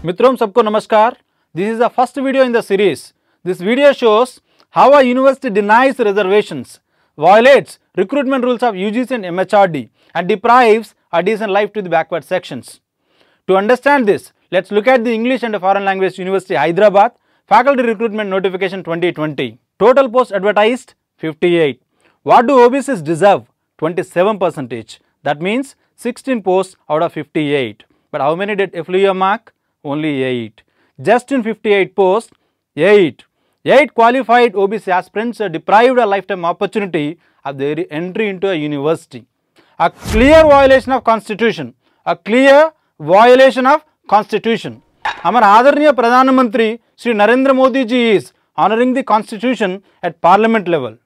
मित्रों सबको नमस्कार. This is the first video in the series. This video shows how a university denies reservations, violates recruitment rules of UGC and MHRD and deprives a decent life to the backward sections. To understand this, let's look at the English and Foreign Language University Hyderabad Faculty Recruitment Notification 2020. Total posts advertised 58. What do OBCs deserve? 27%. That means 16 posts out of 58. But how many did FLU mark? Only 8. Just in 58 posts, 8 qualified OBC aspirants are deprived a lifetime opportunity of their entry into a university. A clear violation of constitution. A clear violation of constitution. Our Adharaniya Pradhan Mantri Shri Narendra Modi ji is honoring the constitution at parliament level.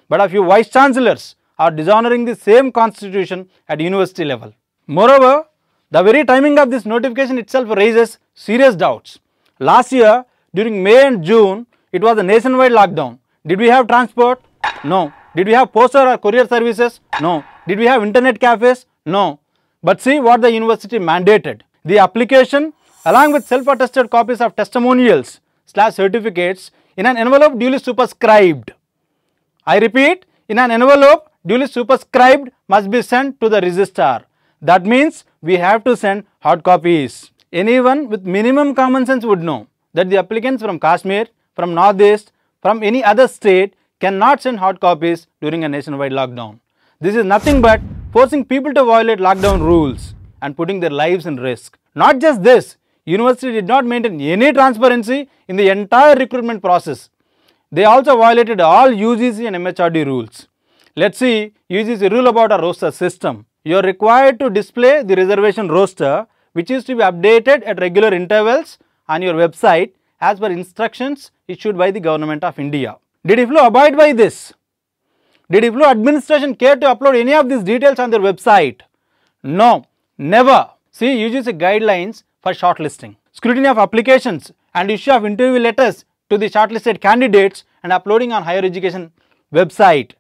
But a few vice chancellors are dishonoring the same constitution at university level. Moreover, the very timing of this notification itself raises serious doubts. Last year, during May and June, it was a nationwide lockdown. Did we have transport? No. Did we have postal or courier services? No. Did we have internet cafes? No. But see what the university mandated. The application, along with self-attested copies of testimonials / certificates in an envelope duly superscribed. I repeat, in an envelope duly superscribed must be sent to the registrar. That means we have to send hard copies. Anyone with minimum common sense would know that the applicants from Kashmir, from Northeast, from any other state cannot send hard copies during a nationwide lockdown. This is nothing but forcing people to violate lockdown rules and putting their lives in risk. Not just this, university did not maintain any transparency in the entire recruitment process. They also violated all UGC and MHRD rules. Let's see UGC rule about a roster system. You are required to display the reservation roster, which is to be updated at regular intervals on your website as per instructions issued by the Government of India. Did IFLU abide by this? Did IFLU administration care to upload any of these details on their website? No, never. See UGC guidelines for shortlisting. Scrutiny of applications and issue of interview letters to the shortlisted candidates and uploading on higher education website.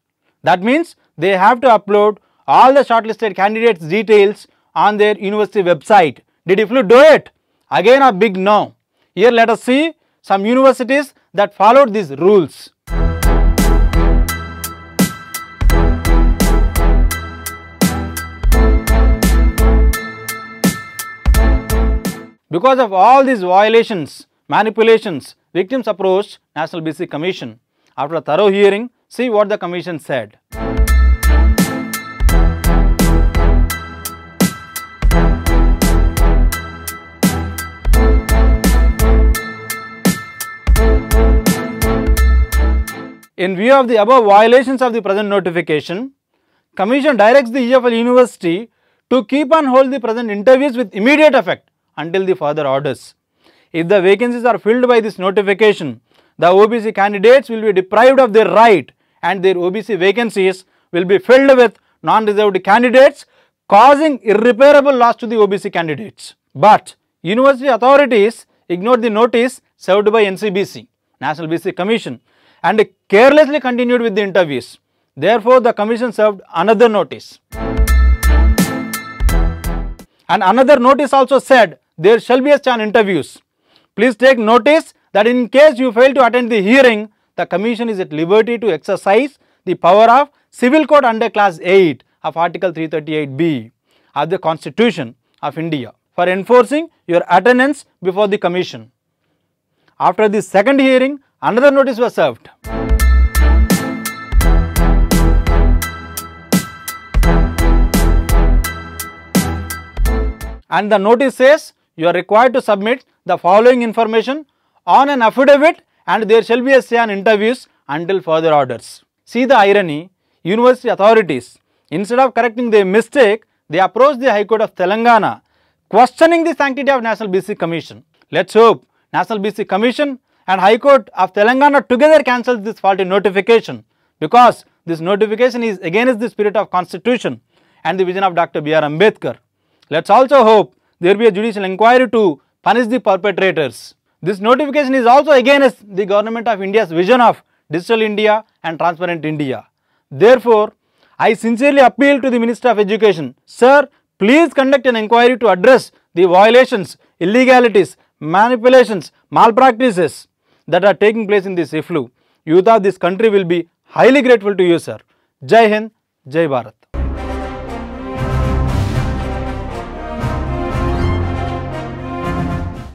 That means they have to upload all the shortlisted candidates' details on their university website. Did IFLU do it? Again a big no. Here let us see some universities that followed these rules. Because of all these violations, manipulations, victims approached National BC Commission. After a thorough hearing, see what the commission said. In view of the above violations of the present notification, Commission directs the EFL University to keep on hold the present interviews with immediate effect until the further orders. If the vacancies are filled by this notification, the OBC candidates will be deprived of their right and their OBC vacancies will be filled with non-reserved candidates, causing irreparable loss to the OBC candidates. But university authorities ignored the notice served by NCBC, National BC Commission, and carelessly continued with the interviews. Therefore, the commission served another notice. And another notice also said there shall be a chance interviews. Please take notice that in case you fail to attend the hearing, the commission is at liberty to exercise the power of Civil Code under Class 8 of Article 338B of the Constitution of India for enforcing your attendance before the commission. After the second hearing, another notice was served. And the notice says you are required to submit the following information on an affidavit and there shall be a say on interviews until further orders. See the irony, university authorities, instead of correcting their mistake, they approached the High Court of Telangana questioning the sanctity of National BC Commission. Let's hope National BC Commission and High Court of Telangana together cancels this faulty notification, because this notification is against the spirit of Constitution and the vision of Dr. B.R. Ambedkar. Let's also hope there will be a judicial inquiry to punish the perpetrators. This notification is also against the Government of India's vision of Digital India and Transparent India. Therefore, I sincerely appeal to the Minister of Education, Sir, please conduct an inquiry to address the violations, illegalities, manipulations, malpractices that are taking place in this IFLU, youth of this country will be highly grateful to you, sir. Jai Hind, Jai Bharat.